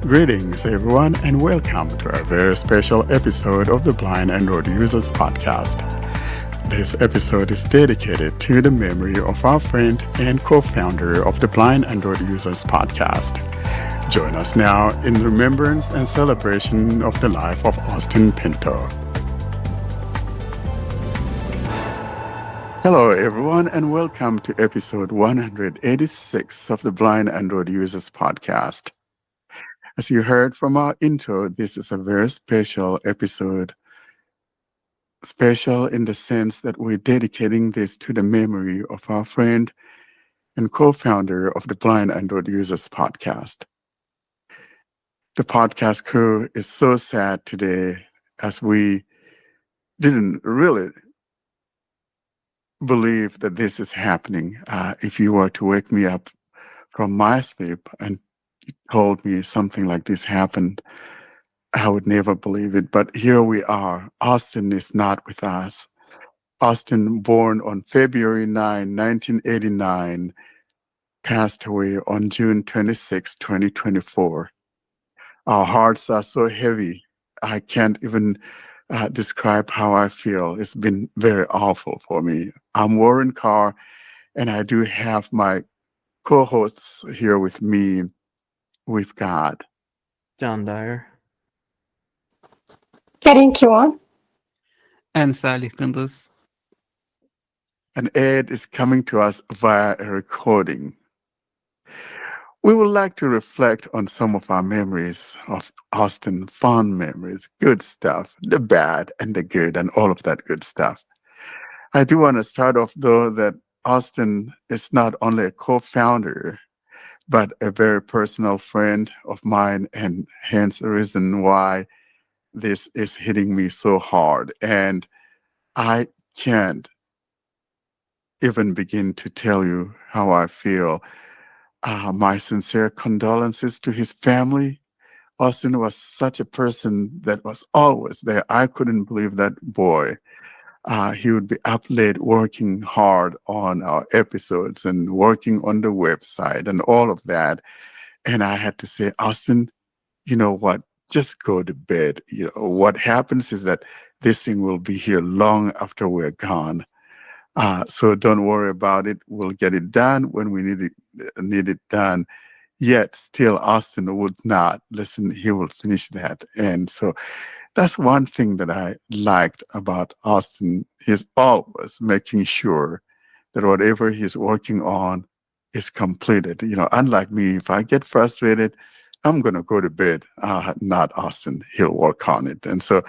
Greetings, everyone, and welcome to a very special episode of the Blind Android Users Podcast. This episode is dedicated to the memory of our friend and co-founder of the Blind Android Users Podcast. Join us now in remembrance and celebration of the life of Austin Pinto. Hello, everyone, and welcome to episode 186 of the Blind Android Users Podcast. As you heard from our intro, this is a very special episode. Special in the sense that we're dedicating this to the memory of our friend and co-founder of the Blind Android Users Podcast. The podcast crew is so sad today as we didn't really believe that this is happening. If you were to wake me up from my sleep and told me something like this happened, I would never believe it. But here we are. Austin is not with us. Austin, born on February 9, 1989, passed away on June 26, 2024. Our hearts are so heavy. I can't even describe how I feel. It's been very awful for me. I'm Warren Carr, and I do have my co-hosts here with me. We've got John Dyer. Karin Kiwan. And Sally Kunduz. and Ed is coming to us via a recording. We would like to reflect on some of our memories of Austin, fond memories, good stuff, the bad and the good, and all of that good stuff. I do want to start off, though, that Austin is not only a co-founder, but a very personal friend of mine, and hence the reason why this is hitting me so hard. And I can't even begin to tell you how I feel. My sincere condolences to his family. Austin was such a person that was always there. I couldn't believe that boy. He would be up late working hard on our episodes and working on the website and all of that. And I had to say, Austin, you know what? Just go to bed. You know, what happens is that this thing will be here long after we're gone. So don't worry about it. We'll get it done when we need it done. Yet still, Austin would not listen. He will finish that. And so that's one thing that I liked about Austin. He's always making sure that whatever he's working on is completed. You know, unlike me, if I get frustrated, I'm going to go to bed. Not Austin. He'll work on it. And so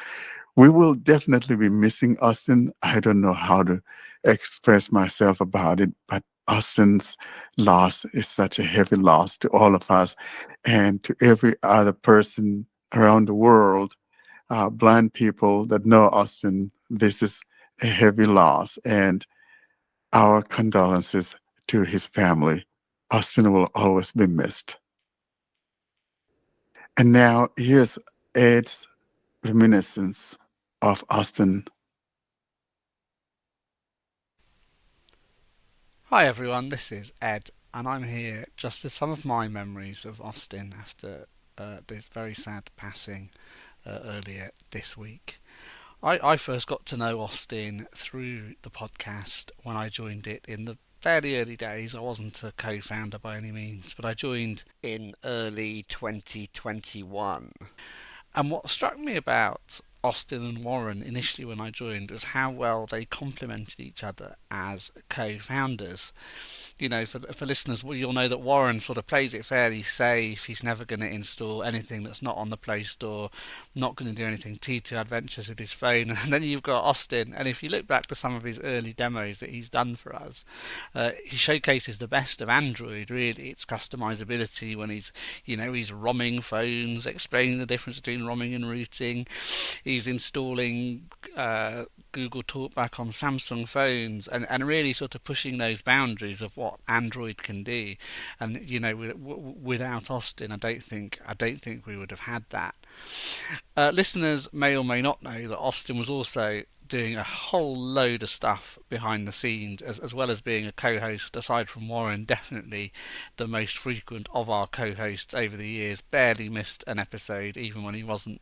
we will definitely be missing Austin. I don't know how to express myself about it, but Austin's loss is such a heavy loss to all of us and to every other person around the world. Blind people that know Austin, this is a heavy loss, and our condolences to his family. Austin will always be missed. And now here's Ed's reminiscence of Austin. Hi everyone, this is Ed, and I'm here just with some of my memories of Austin after this very sad passing earlier this week. I first got to know Austin through the podcast when I joined it in the fairly early days. I wasn't a co-founder by any means, but I joined in early 2021. And what struck me about Austin and Warren initially when I joined was how well they complemented each other as co-founders. You know, for listeners, well, you'll know that Warren sort of plays it fairly safe. He's never going to install anything that's not on the Play Store, not going to do anything too adventurous with his phone. And then you've got Austin, and if you look back to some of his early demos that he's done for us, he showcases the best of Android, really. Its customizability when he's ROMing phones, explaining the difference between ROMing and rooting. He's installing Google Talkback on Samsung phones, and really sort of pushing those boundaries of what Android can do. And you know, without Austin, I don't think we would have had that. Listeners may or may not know that Austin was also doing a whole load of stuff behind the scenes, as well as being a co-host. Aside from Warren, definitely the most frequent of our co-hosts over the years. Barely missed an episode, even when he wasn't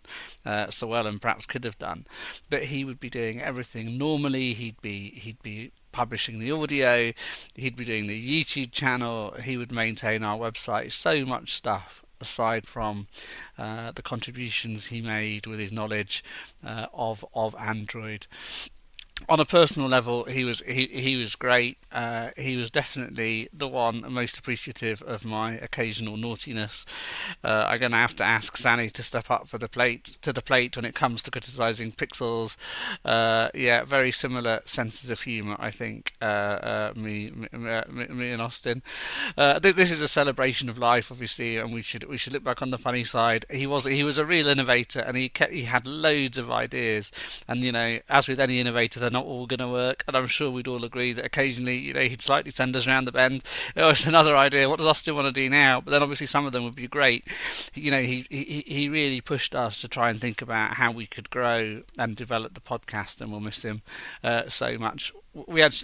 so well, and perhaps could have done. But he would be doing everything. Normally, he'd be publishing the audio, he'd be doing the YouTube channel, he would maintain our website. So much stuff aside from the contributions he made with his knowledge of Android. On a personal level, he was great. He was definitely the one most appreciative of my occasional naughtiness. I'm going to have to ask Sally to step up to the plate when it comes to criticising Pixels. Yeah, very similar senses of humour, I think. Me and Austin. This is a celebration of life, obviously, and we should look back on the funny side. He was a real innovator, and he had loads of ideas. And as with any innovator, they're not all going to work, and I'm sure we'd all agree that occasionally, he'd slightly send us around the bend. Oh, it's another idea. What does Austin want to do now? But then obviously some of them would be great. He really pushed us to try and think about how we could grow and develop the podcast, and we'll miss him so much. We had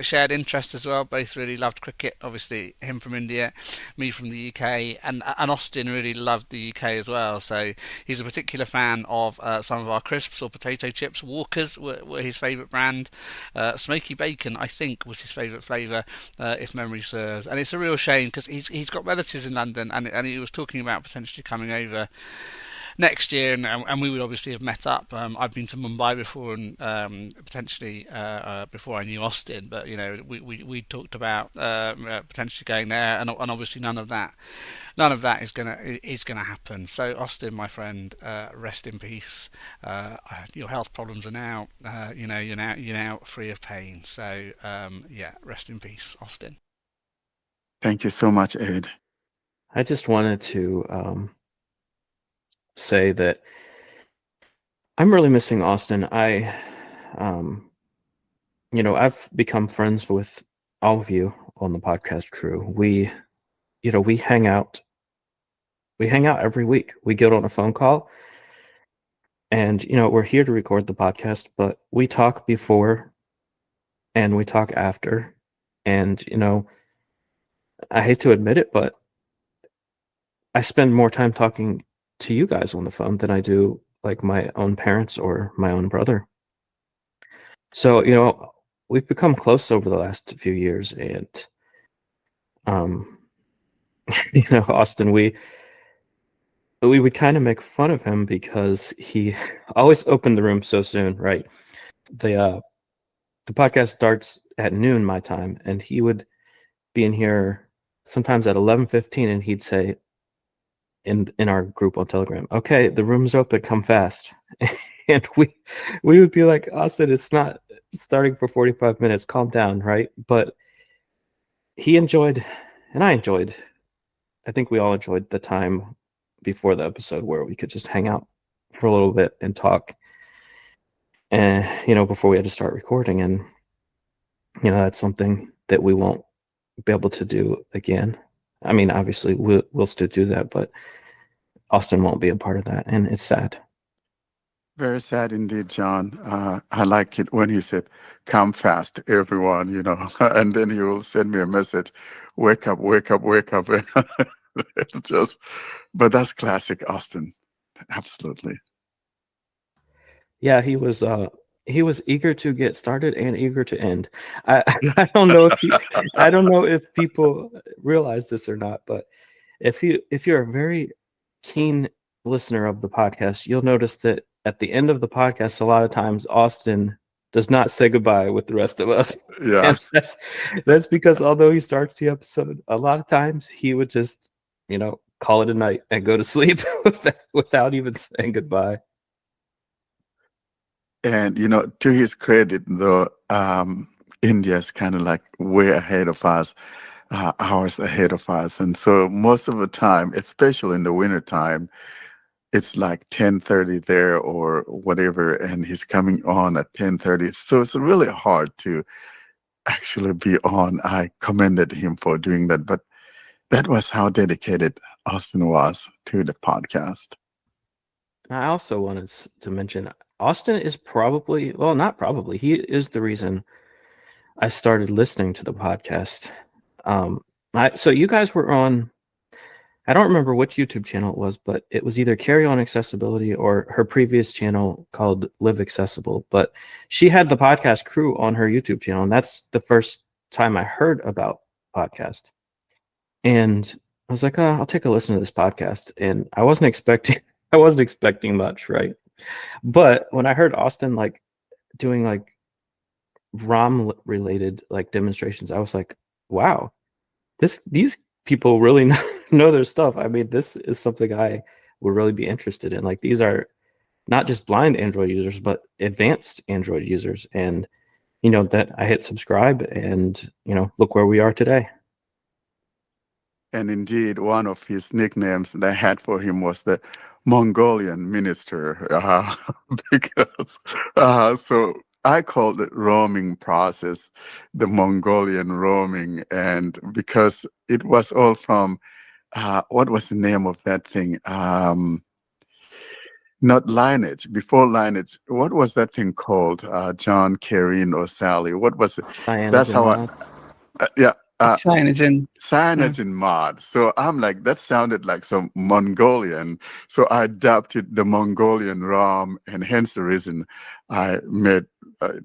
shared interests as well. Both really loved cricket. Obviously, him from India, me from the UK, and Austin really loved the UK as well. So he's a particular fan of some of our crisps or potato chips. Walkers were his favourite brand. Smoky bacon, I think, was his favourite flavour, if memory serves. And it's a real shame because he's got relatives in London, and he was talking about potentially coming over next year, and we would obviously have met up. I've been to Mumbai before, and potentially before I knew Austin, but we talked about potentially going there, and obviously none of that is gonna happen. So Austin, my friend, rest in peace. Your health problems are now, you're now free of pain. So yeah, rest in peace, Austin. Thank you so much, Ed. I just wanted to say that I'm really missing Austin. I've become friends with all of you on the podcast crew. We hang out. We hang out every week. We get on a phone call, and we're here to record the podcast, but we talk before and we talk after. And I hate to admit it, but I spend more time talking to you guys on the phone than I do like my own parents or my own brother. So, we've become close over the last few years, and Austin, we would kind of make fun of him because he always opened the room so soon, right? The podcast starts at noon my time, and he would be in here sometimes at 11:15, and he'd say in our group on Telegram, "Okay, the room's open, come fast." And we would be like, "Austin, it's not starting for 45 minutes, calm down," right? But he enjoyed, and I enjoyed, I think we all enjoyed the time before the episode where we could just hang out for a little bit and talk, and before we had to start recording. And that's something that we won't be able to do again. I mean, obviously we'll still do that, but Austin won't be a part of that, and it's sad. Very sad indeed, John. I like it when he said, "Come fast, everyone," and then he will send me a message, "Wake up, wake up, wake up." It's just, but that's classic Austin. Absolutely. Yeah, he was eager to get started and eager to end. I don't know if people realize this or not, but if you're a very keen listener of the podcast, you'll notice that at the end of the podcast, a lot of times Austin does not say goodbye with the rest of us. Yeah. And that's because although he starts the episode, a lot of times he would just, call it a night and go to sleep without even saying goodbye. And to his credit, though, India's kind of like way ahead of us, hours ahead of us, and so most of the time, especially in the winter time, it's like 10:30 there or whatever, and he's coming on at 10:30. So it's really hard to actually be on. I commended him for doing that, but that was how dedicated Austin was to the podcast. I also wanted to mention Austin is probably, well, not probably, he is the reason I started listening to the podcast. So you guys were on, I don't remember which YouTube channel it was, but it was either Carry On Accessibility or her previous channel called Live Accessible. But she had the podcast crew on her YouTube channel, and that's the first time I heard about podcast. And I was like, oh, I'll take a listen to this podcast. And I wasn't expecting I wasn't expecting much, right? But when I heard Austin like doing like ROM related like demonstrations, I was like, wow, these people really know their stuff. I mean, this is something I would really be interested in. Like, these are not just blind Android users, but advanced Android users. And that I hit subscribe, and look where we are today. And indeed, one of his nicknames that I had for him was the Mongolian minister, because so I called the roaming process the Mongolian roaming, and because it was all from what was the name of that thing? Not Lineage. Before Lineage, what was that thing called? John, Karen, or Sally? What was it? That's how I. Yeah. Cyanogen. Cyanogen mod. So I'm like, that sounded like some Mongolian. So I adapted the Mongolian ROM, and hence the reason I made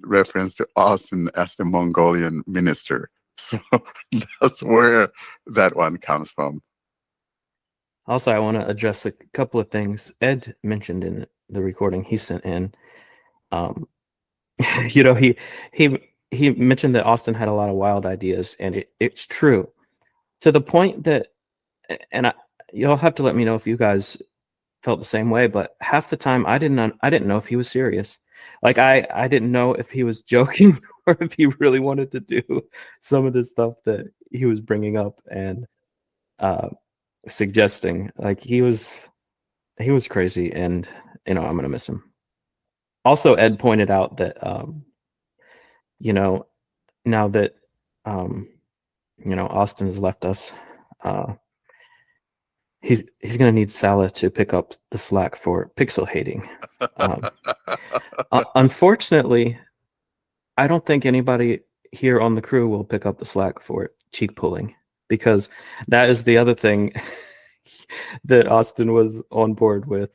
reference to Austin as the Mongolian minister. So that's where that one comes from. Also, I want to address a couple of things Ed mentioned in the recording he sent in. He mentioned that Austin had a lot of wild ideas, and it's true, to the point that, and you'll have to let me know if you guys felt the same way, but half the time I didn't know if he was serious. Like, I didn't know if he was joking or if he really wanted to do some of the stuff that he was bringing up and suggesting. Like, he was crazy, and I'm gonna miss him. Also, Ed pointed out that now that Austin has left us, he's gonna need Salah to pick up the slack for pixel hating. Unfortunately, I don't think anybody here on the crew will pick up the slack for cheek pulling, because that is the other thing that Austin was on board with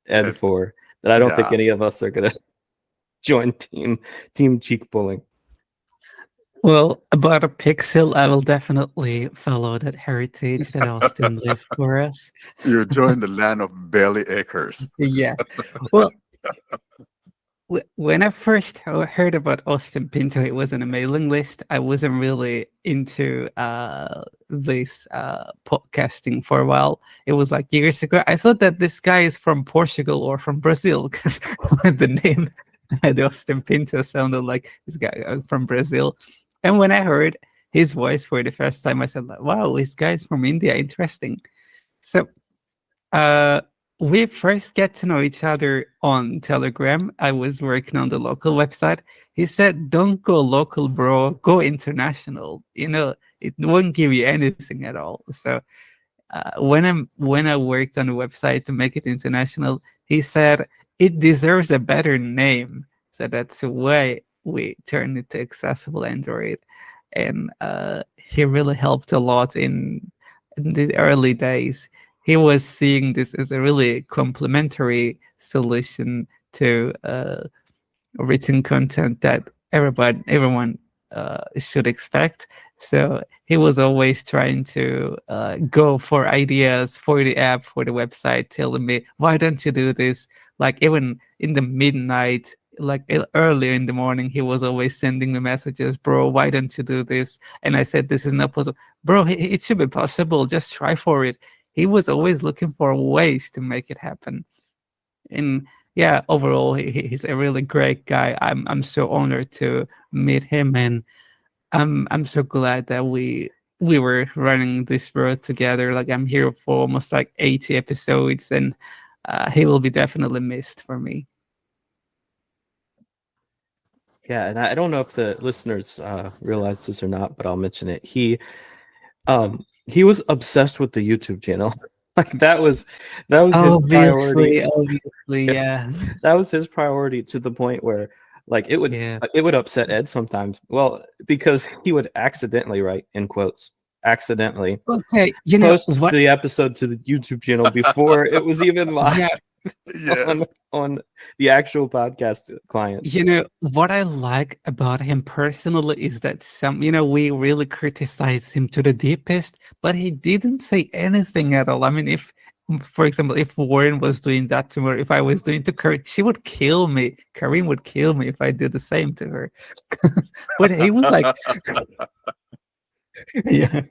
Ed for, that I don't think any of us are gonna join team cheek pulling. Well, about a pixel, I will definitely follow that heritage that Austin left for us. You joined the land of belly acres. Yeah. Well, when I first heard about Austin Pinto, it was on a mailing list. I wasn't really into this podcasting for a while. It was like years ago. I thought that this guy is from Portugal or from Brazil, because the name the Austin Pinto sounded like this guy from Brazil. And when I heard his voice for the first time, I said, wow, this guy's from India. Interesting. So we first get to know each other on Telegram. I was working on the local website. He said, don't go local, bro. Go international. It won't give you anything at all. So when I worked on the website to make it international, he said, it deserves a better name. So that's why we turned it to Accessible Android. And he really helped a lot in the early days. He was seeing this as a really complementary solution to written content that everyone should expect. So he was always trying to go for ideas for the app, for the website, telling me, why don't you do this? Like, even in the midnight, like earlier in the morning, he was always sending me messages, bro, why don't you do this? And I said, this is not possible. Bro, it should be possible. Just try for it. He was always looking for ways to make it happen. And yeah, overall, he's a really great guy. I'm so honored to meet him, and I'm so glad that we were running this road together. Like, I'm here for almost like 80 episodes, and he will be definitely missed for me. Yeah, and I don't know if the listeners realize this or not, but I'll mention it. He was obsessed with the YouTube channel. Like that was his priority. Obviously, yeah. That was his priority to the point where like it would upset Ed sometimes. Well, because he would accidentally, right, in quotes, accidentally Okay, post what? the episode to the YouTube channel before it was even live Yeah, Yes. on the actual podcast client. what I like about him personally is that we really criticize him to the deepest, but he didn't say anything at all. I mean, for example, if Warren was doing that to her, if I was doing to Kareem, she would kill me. Kareem would kill me if I did the same to her. But he was like, yeah,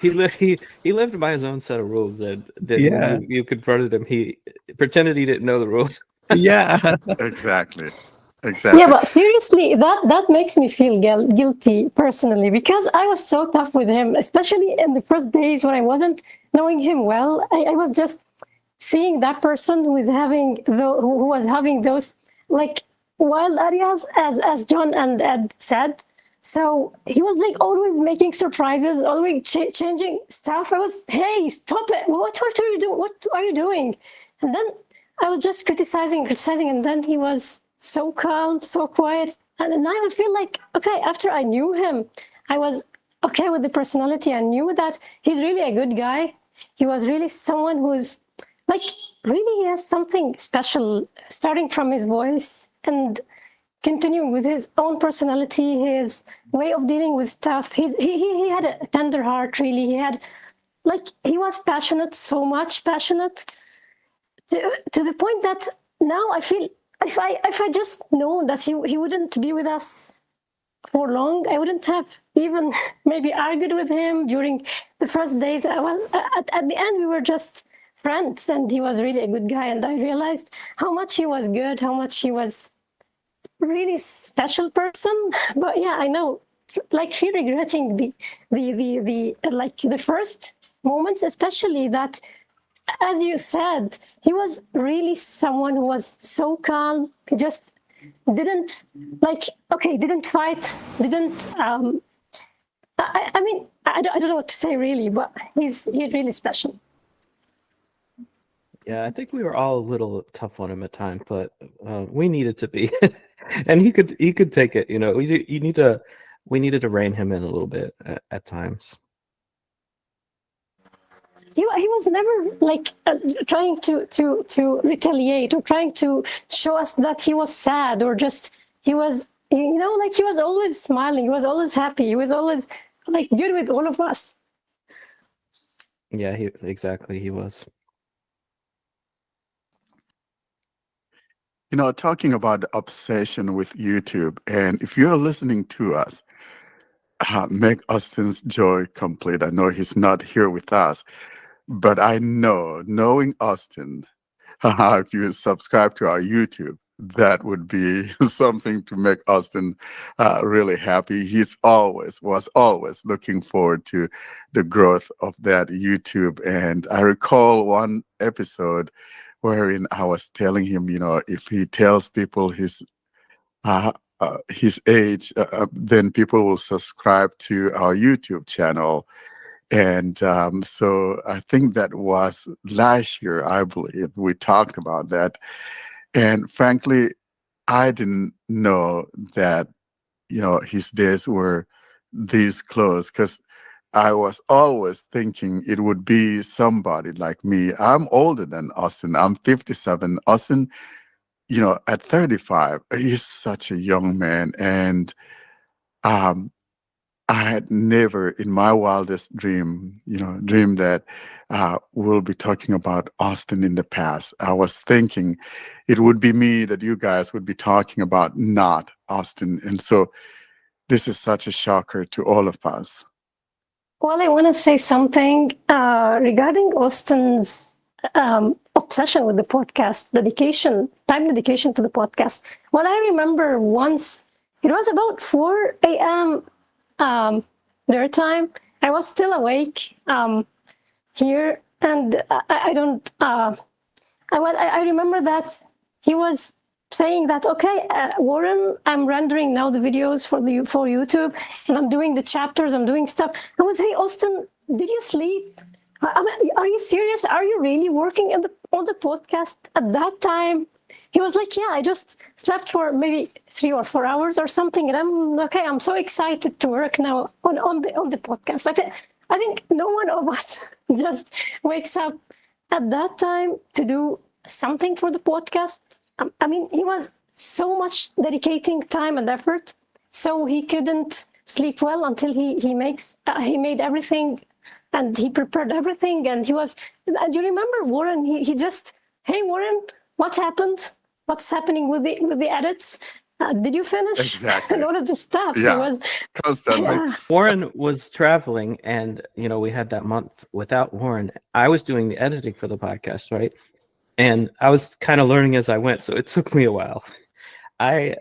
He lived by his own set of rules, and then yeah, when you confronted him, he pretended he didn't know the rules. yeah. Exactly. Yeah, Exactly. but seriously, that makes me feel guilty personally because I was so tough with him, especially in the first days when I wasn't knowing him well. I was just seeing that person who who was having those like wild areas, as John and Ed said. So he was like always making surprises, always changing stuff. I was, hey, stop it! What are you doing? What are you doing? And then I was just criticizing, and then he was so calm, so quiet. And now I feel like, okay, after I knew him, I was okay with the personality. I knew that he's really a good guy. He was really someone who's like, really he has something special, starting from his voice and continuing with his own personality, his way of dealing with stuff. He had a tender heart, really. He was passionate, so much passionate, to the point that now I feel if I just known that he wouldn't be with us for long, I wouldn't have even maybe argued with him during the first days. Well, at the end, we were just friends, and he was really a good guy. And I realized how much he was good, how much he was really special person. But yeah, I know, like, feel regretting the first moments, especially that, as you said, he was really someone who was so calm. He just didn't didn't fight, didn't. I mean, I don't know what to say really, but he's really special. Yeah, I think we were all a little tough on him at times, but we needed to be, and he could take it. We needed to rein him in a little bit at times. He was never like trying to retaliate or trying to show us that he was sad, or just he was like he was always smiling, he was always happy, he was always like good with all of us. Yeah, he was. Talking about the obsession with YouTube, and if you're listening to us, make Austin's joy complete. I know he's not here with us, but I know, knowing Austin, if you subscribe to our YouTube, that would be something to make Austin really happy. Was always looking forward to the growth of that YouTube. And I recall one episode wherein I was telling him, if he tells people his age, then people will subscribe to our YouTube channel. And so I think that was last year, I believe, we talked about that. And frankly, I didn't know that, his days were this close, because I was always thinking it would be somebody like me. I'm older than Austin. I'm 57. Austin, at 35, he's such a young man. And um, I had never in my wildest dreamed that we'll be talking about Austin in the past. I was thinking it would be me that you guys would be talking about, not Austin. And so this is such a shocker to all of us. Well, I want to say something regarding Austin's obsession with the podcast, time dedication to the podcast. Well, I remember once, it was about 4 a.m. Their time. I was still awake here, and I remember that he was saying that, okay, Warren, I'm rendering now the videos for YouTube, and I'm doing the chapters, I'm doing stuff. I was, hey, Austin, did you sleep? Are you serious? Are you really working on the podcast at that time? He was like, yeah, I just slept for maybe 3 or 4 hours or something, and I'm okay. I'm so excited to work now on the podcast. I think no one of us just wakes up at that time to do something for the podcast. I mean, he was so much dedicating time and effort, so he couldn't sleep well until he made everything, and he prepared everything, and he was. And you remember Warren? He just, hey Warren, what happened? What's happening with the edits? Did you finish? Exactly. And all of the stuff. So Yeah. it was Constantly. yeah. Warren was traveling, and we had that month without Warren. I was doing the editing for the podcast, right? And I was kind of learning as I went, so it took me a while. I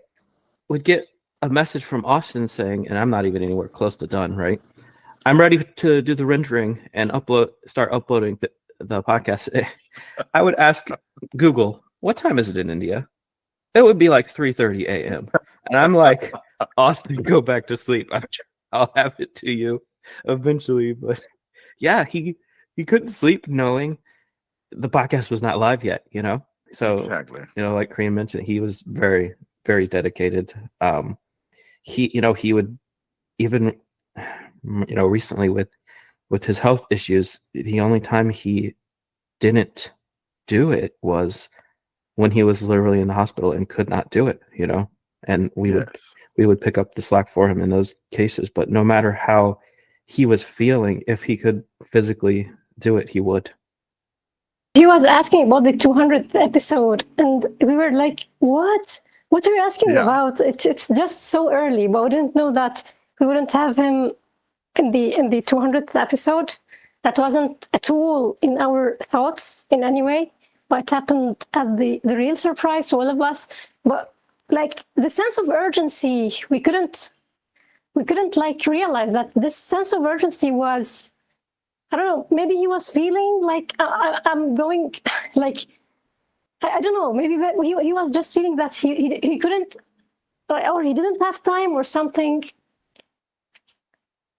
would get a message from Austin saying, and I'm not even anywhere close to done, right? I'm ready to do the rendering and start uploading the podcast. I would ask Google, what time is it in India? It would be like 3:30 a.m. And I'm like, Austin, go back to sleep. I'll have it to you eventually. But yeah, he couldn't sleep knowing the podcast was not live yet, So, Exactly. like Kareem mentioned, he was very, very dedicated. He would even, recently with his health issues, the only time he didn't do it was when he was literally in the hospital and could not do it, and we would pick up the slack for him in those cases. But no matter how he was feeling, if he could physically do it, he would. He was asking about the 200th episode, and we were like, what? What are you asking about? It's just so early, but we didn't know that we wouldn't have him in the 200th episode. That wasn't at all in our thoughts in any way, but it happened as the real surprise to all of us. But like the sense of urgency, we couldn't like realize that this sense of urgency was, I don't know, maybe he was feeling like I'm going, like, I don't know, maybe he was just feeling that he couldn't, or he didn't have time or something,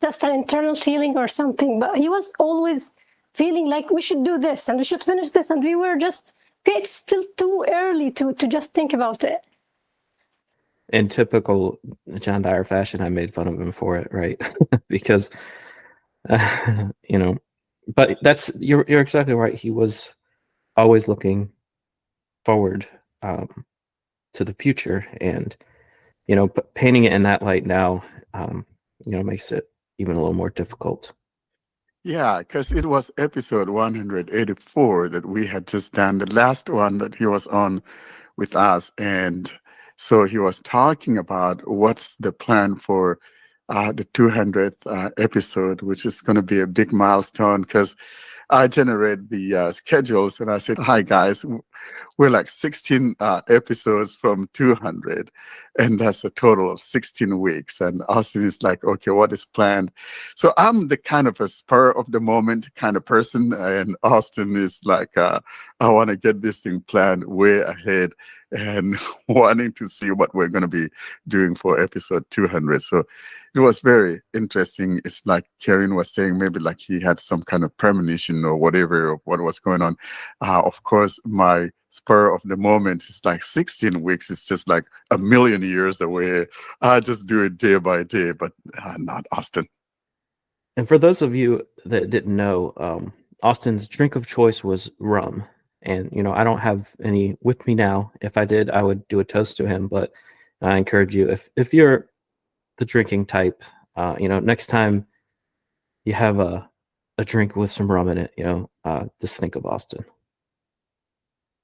just an internal feeling or something, but he was always feeling like we should do this and we should finish this, and we were just, okay, it's still too early to just think about it. In typical John Dyer fashion, I made fun of him for it, right? Because, but you're exactly right. He was always looking forward to the future, and but painting it in that light now, makes it even a little more difficult. Yeah, because it was episode 184 that we had just done, the last one that he was on with us. And so he was talking about what's the plan for the 200th episode, which is going to be a big milestone, because I generate the schedules and I said, hi guys, we're like 16 episodes from 200, and that's a total of 16 weeks. And Austin is like, okay, what is planned? So I'm the kind of a spur of the moment kind of person, and Austin is like, I want to get this thing planned way ahead and wanting to see what we're going to be doing for episode 200. So it was very interesting. It's like Karen was saying, maybe like he had some kind of premonition or whatever of what was going on. Of course, my spur of the moment is like 16 weeks. It's just like a million years away. I just do it day by day, but not Austin. And for those of you that didn't know, Austin's drink of choice was rum. And, I don't have any with me now. If I did, I would do a toast to him. But I encourage you, if you're the drinking type, next time you have a drink with some rum in it, just think of Austin.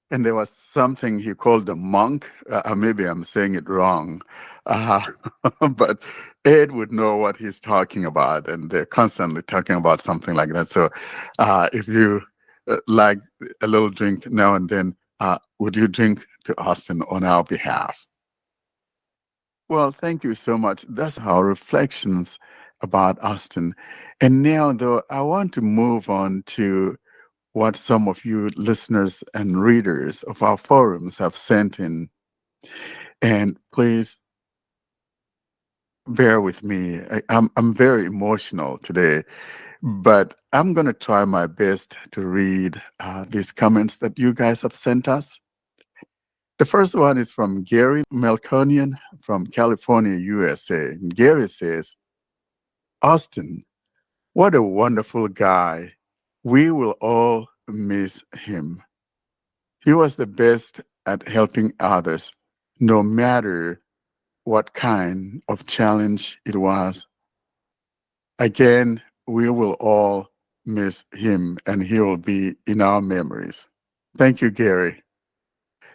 And there was something he called the monk. Maybe I'm saying it wrong, but Ed would know what he's talking about, and they're constantly talking about something like that. So if you like a little drink now and then, would you drink to Austin on our behalf? Well, thank you so much. That's our reflections about Austin. And now, though, I want to move on to what some of you listeners and readers of our forums have sent in. And please bear with me. I'm very emotional today But I'm going to try my best to read these comments that you guys have sent us. The first one is from Gary Melconian from California, USA. Gary says, Austin, what a wonderful guy. We will all miss him. He was the best at helping others, no matter what kind of challenge it was. Again, we will all miss him and he will be in our memories. Thank you, Gary.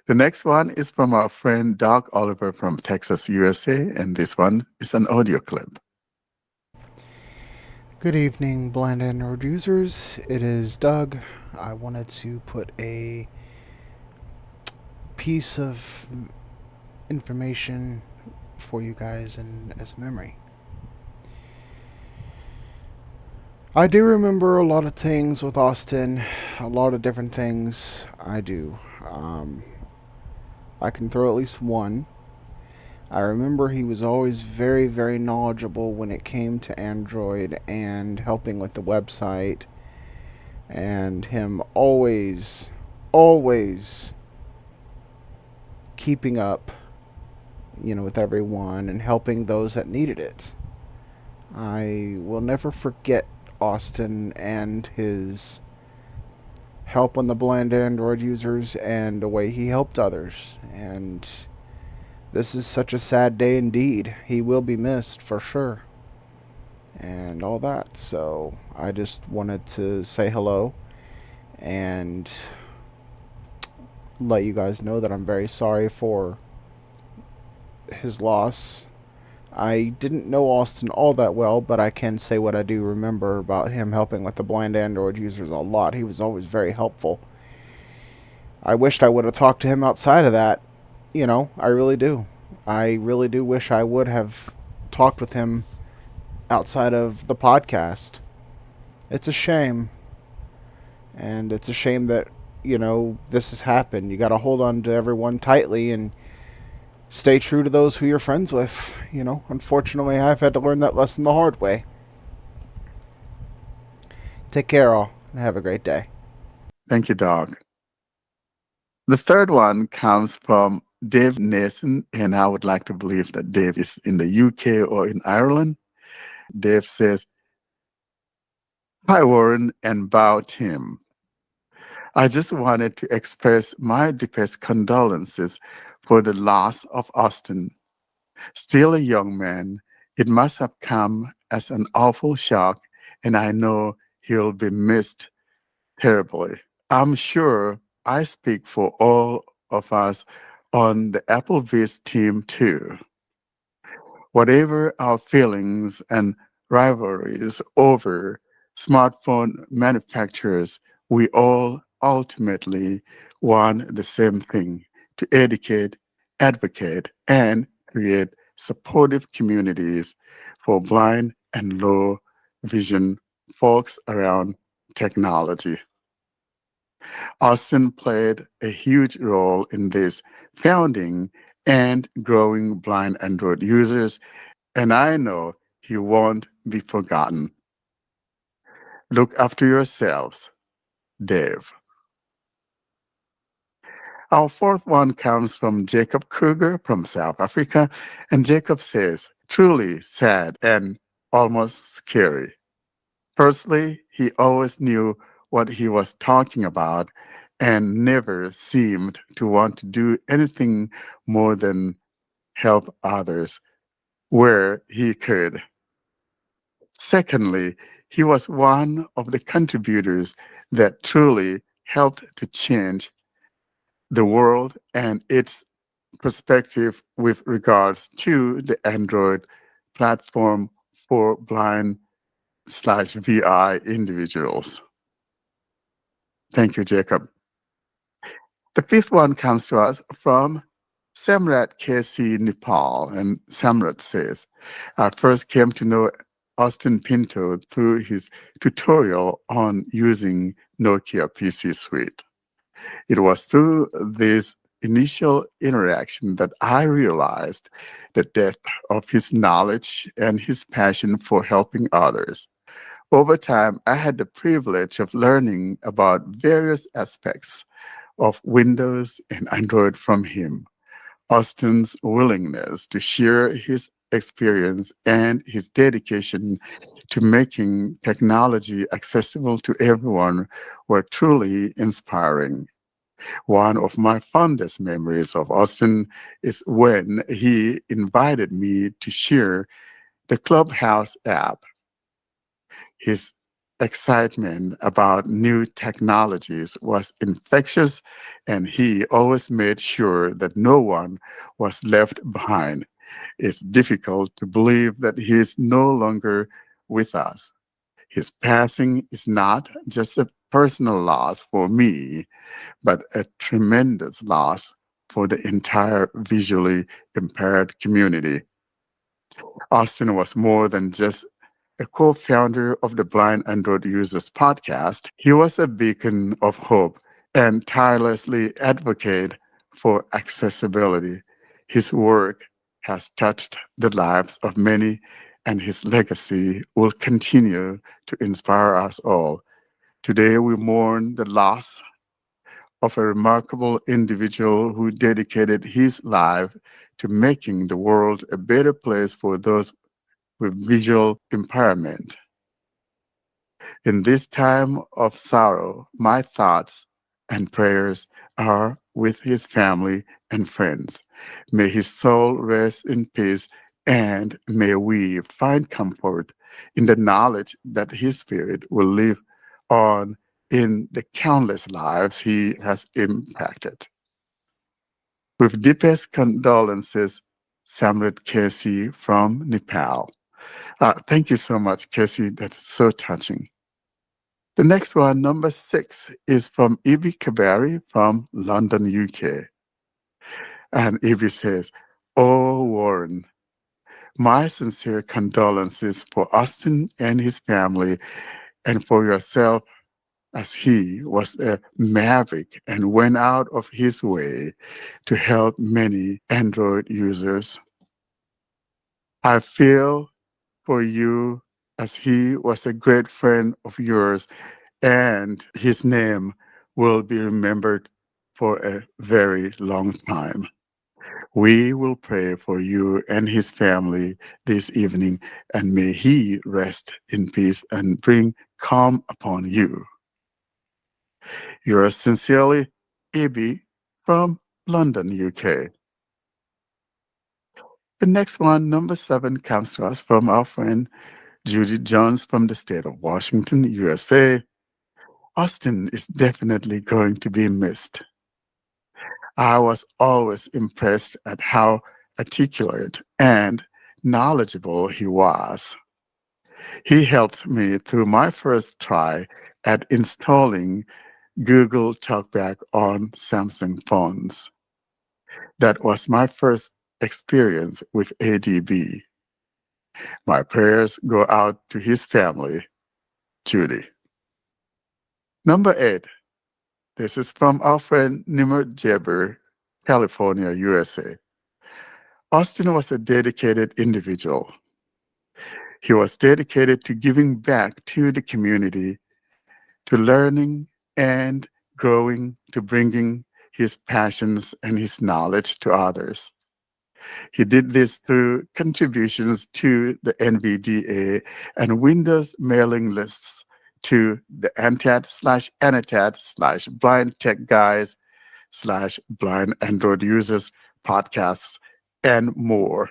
The next one is from our friend Doc Oliver from Texas, USA, and this one is an audio clip. Good evening, Blind Android users. It is Doug. I wanted to put a piece of information for you guys and as a memory. I do remember a lot of things with Austin, a lot of different things I do. I can throw at least one. I remember he was always very, very knowledgeable when it came to Android and helping with the website, and him always keeping up, with everyone and helping those that needed it. I will never forget Austin and his help on the blind Android users and the way he helped others. And this is such a sad day indeed. He will be missed for sure. And all that. So I just wanted to say hello and let you guys know that I'm very sorry for his loss. I didn't know Austin all that well, but I can say what I do remember about him helping with the blind Android users a lot. He was always very helpful. I wished I would have talked to him outside of that. I really do. I really do wish I would have talked with him outside of the podcast. It's a shame. And it's a shame that, this has happened. You got to hold on to everyone tightly and stay true to those who you're friends with. Unfortunately, I've had to learn that lesson the hard way. Take care, all, and have a great day. Thank you, Doc. The third one comes from Dave Nason, and I would like to believe that Dave is in the UK or in Ireland. Dave says, Hi, Warren and Bao Tim. I just wanted to express my deepest condolences for the loss of Austin. Still a young man, it must have come as an awful shock, and I know he'll be missed terribly. I'm sure I speak for all of us on the Applebee's team too. Whatever our feelings and rivalries over smartphone manufacturers, we all ultimately want the same thing: to educate, advocate, and create supportive communities for blind and low vision folks around technology. Austin played a huge role in this, founding and growing blind Android users, and I know he won't be forgotten. Look after yourselves, Dave. Our fourth one comes from Jacob Kruger from South Africa, and Jacob says, truly sad and almost scary. Firstly, he always knew what he was talking about and never seemed to want to do anything more than help others where he could. Secondly, he was one of the contributors that truly helped to change the world and its perspective with regards to the Android platform for blind/VI individuals. Thank you, Jacob. The fifth one comes to us from Samrat KC Nepal, and Samrat says, I first came to know Austin Pinto through his tutorial on using Nokia PC Suite. It was through this initial interaction that I realized the depth of his knowledge and his passion for helping others. Over time, I had the privilege of learning about various aspects of Windows and Android from him. Austin's willingness to share his experience and his dedication to making technology accessible to everyone were truly inspiring. One of my fondest memories of Austin is when he invited me to share the Clubhouse app. His excitement about new technologies was infectious, and he always made sure that no one was left behind. It's difficult to believe that he is no longer with us. His passing is not just a personal loss for me, but a tremendous loss for the entire visually impaired community. Austin was more than just a co founder of the Blind Android Users podcast. He was a beacon of hope and tirelessly advocate for accessibility. His work has touched the lives of many, and his legacy will continue to inspire us all. Today, we mourn the loss of a remarkable individual who dedicated his life to making the world a better place for those with visual impairment. In this time of sorrow, my thoughts and prayers are with his family and friends. May his soul rest in peace, and may we find comfort in the knowledge that his spirit will live on in the countless lives he has impacted. With deepest condolences, Samrit Kesi from Nepal. Thank you so much, Casey. That's so touching. The next one, number 6, is from Ibi Kabari from London, UK. And Ibi says, "Oh, Warren, my sincere condolences for Austin and his family and for yourself, as he was a maverick and went out of his way to help many Android users. I feel for you, as he was a great friend of yours, and his name will be remembered for a very long time. We will pray for you and his family this evening, and may he rest in peace and bring calm upon you. Yours sincerely, Ibi from London, UK." The next one, number 7, comes to us from our friend Judy Jones from the state of Washington, USA. "Austin is definitely going to be missed. I was always impressed at how articulate and knowledgeable he was. He helped me through my first try at installing Google TalkBack on Samsung phones. That was my first experience with ADB. My prayers go out to his family, Judy." Number 8. This is from our friend Nimmer Jeber, California, USA. "Austin was a dedicated individual. He was dedicated to giving back to the community, to learning and growing, to bringing his passions and his knowledge to others. He did this through contributions to the NVDA and Windows mailing lists, to the ANTAD/ANNOTAD/Blind Tech Guys/Blind Android Users podcasts, and more.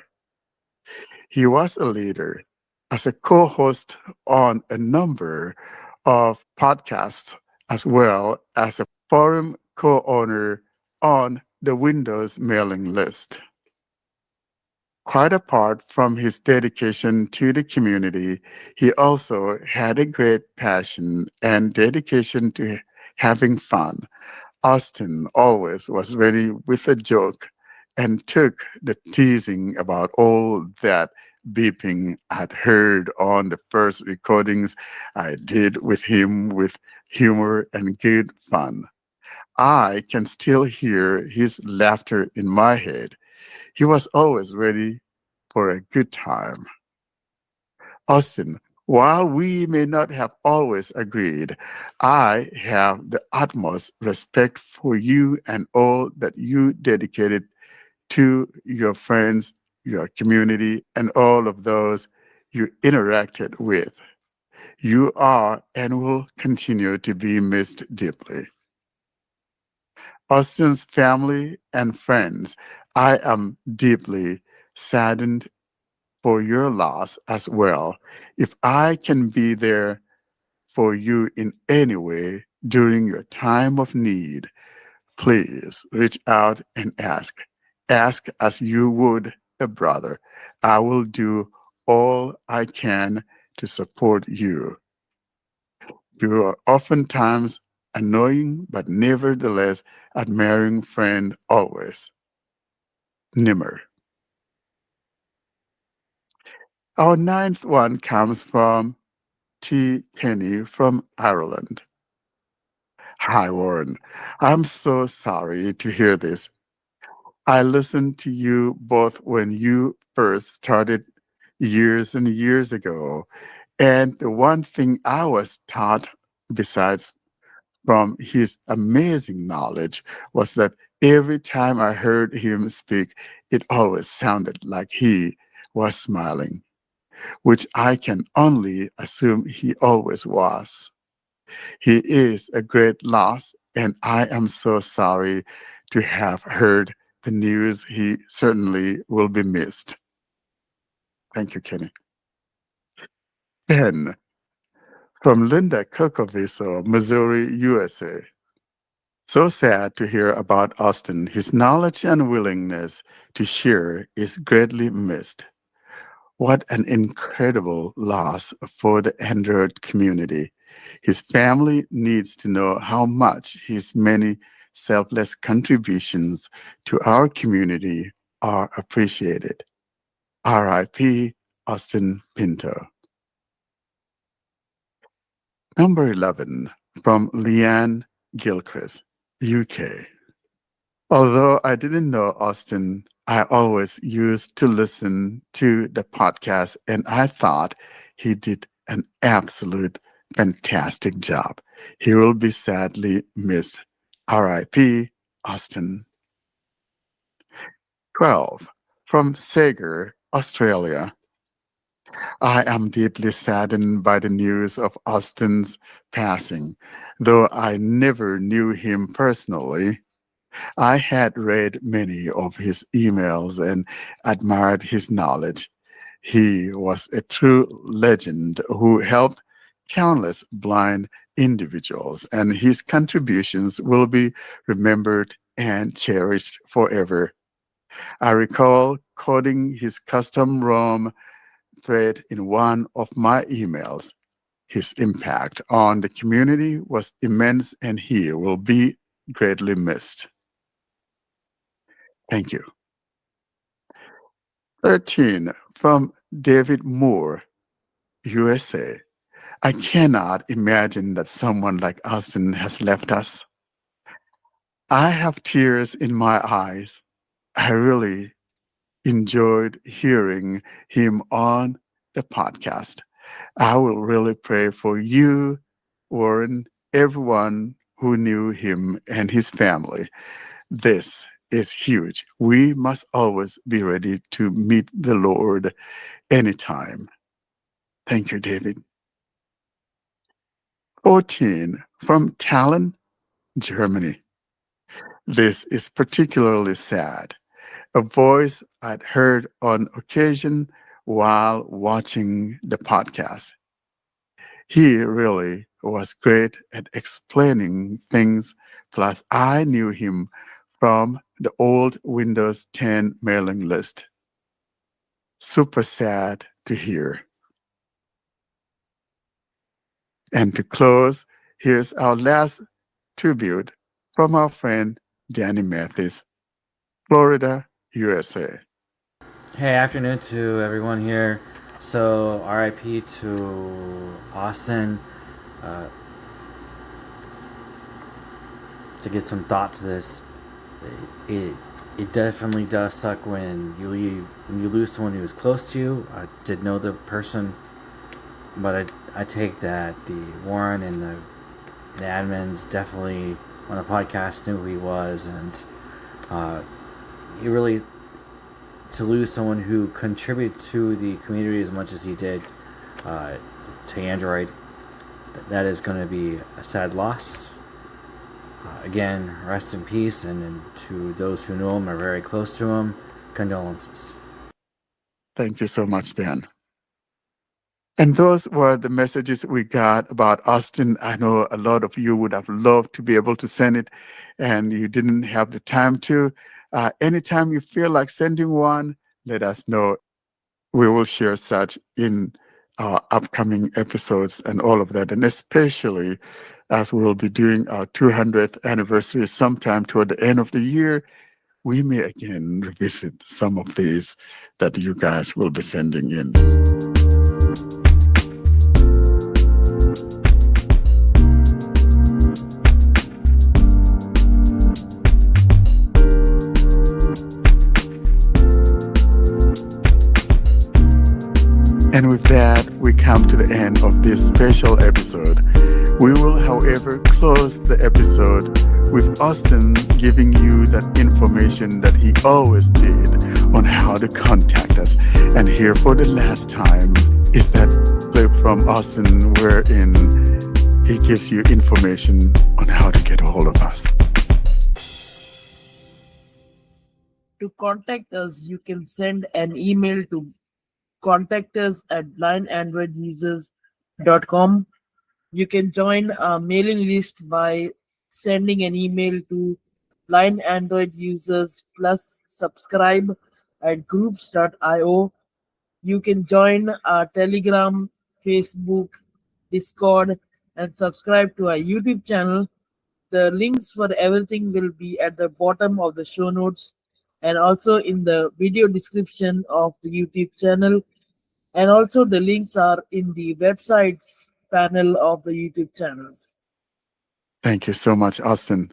He was a leader as a co-host on a number of podcasts, as well as a forum co-owner on the Windows mailing list. Quite apart from his dedication to the community, he also had a great passion and dedication to having fun. Austin always was ready with a joke and took the teasing about all that beeping I'd heard on the first recordings I did with him with humor and good fun. I can still hear his laughter in my head. He was always ready for a good time. Austin While we may not have always agreed, I have the utmost respect for you and all that you dedicated to your friends, your community, and all of those you interacted with. You are and will continue to be missed deeply. Austin's family and friends, I am deeply saddened for your loss as well. If I can be there for you in any way during your time of need, please reach out and ask. Ask as you would a brother. I will do all I can to support you. You are oftentimes annoying, but nevertheless admiring friend always. Nimmer. Our ninth one comes from T. Kenny from Ireland. Hi, Warren. I'm so sorry to hear this. I listened to you both when you first started years and years ago. And the one thing I was taught, besides from his amazing knowledge, was that every time I heard him speak, it always sounded like he was smiling, which I can only assume he always was. He is a great loss, and I am so sorry to have heard the news. He certainly will be missed. Thank you, Kenny. 10. From Linda Kokoviso, Missouri, USA. So sad to hear about Austin. His knowledge and willingness to share is greatly missed. What an incredible loss for the Android community. His family needs to know how much his many selfless contributions to our community are appreciated. R.I.P. Austin Pinto. Number 11, from Leanne Gilchrist, UK. Although I didn't know Austin, I always used to listen to the podcast, and I thought he did an absolute fantastic job. He will be sadly missed. R.I.P. Austin. 12. From Sager, Australia. I am deeply saddened by the news of Austin's passing. Though I never knew him personally, I had read many of his emails and admired his knowledge. He was a true legend who helped countless blind individuals, and his contributions will be remembered and cherished forever. I recall quoting his custom ROM thread in one of my emails. His impact on the community was immense, and he will be greatly missed. Thank you. 13, from David Moore, USA. I cannot imagine that someone like Austin has left us. I have tears in my eyes. I really enjoyed hearing him on the podcast. I will really pray for you, Warren, everyone who knew him and his family. This is huge. We must always be ready to meet the Lord anytime. Thank you, David. 14, from Tallinn, Germany. This is particularly sad. A voice I'd heard on occasion while watching the podcast. He really was great at explaining things, plus I knew him from the old Windows 10 mailing list. Super sad to hear. And to close, here's our last tribute from our friend Danny Mathis, Florida, USA. Hey, afternoon to everyone here. So, RIP to Austin. To get some thought to this, it definitely does suck when you lose someone who is close to you. I did know the person but I take that the Warren and the admins definitely on the podcast knew who he was, and he really, to lose someone who contributed to the community as much as he did to Android, that is going to be a sad loss. Again, rest in peace, and to those who know him or very close to him, condolences. Thank you so much, Dan. And those were the messages we got about Austin. I know a lot of you would have loved to be able to send it, and you didn't have the time to. Anytime you feel like sending one, let us know. We will share such in our upcoming episodes and all of that, and especially as we'll be doing our 200th anniversary sometime toward the end of the year, we may again revisit some of these that you guys will be sending in. And with that, we come to the end of this special episode. We will, however, close the episode with Austin giving you that information that he always did on how to contact us. And here for the last time is that clip from Austin wherein he gives you information on how to get a hold of us. To contact us, you can send an email to contactus@blindandroidusers.com. You can join our mailing list by sending an email to blind Android users plus subscribe at groups.io. You can join our Telegram, Facebook, Discord, and subscribe to our YouTube channel. The links for everything will be at the bottom of the show notes and also in the video description of the YouTube channel. And also the links are in the websites panel of the YouTube channels. Thank you so much, Austin.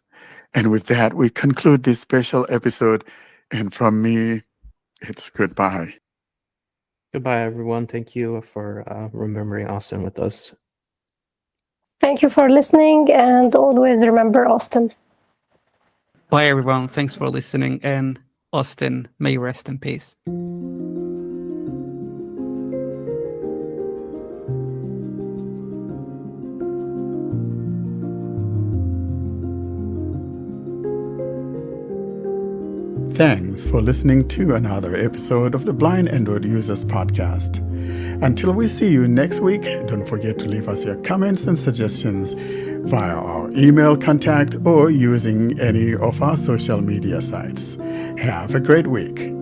And with that, we conclude this special episode. And from me, it's goodbye. Goodbye, everyone. Thank you for remembering Austin with us. Thank you for listening, and always remember Austin. Bye, everyone. Thanks for listening. And Austin, may you rest in peace. Thanks for listening to another episode of the Blind Android Users Podcast. Until we see you next week, don't forget to leave us your comments and suggestions via our email contact or using any of our social media sites. Have a great week.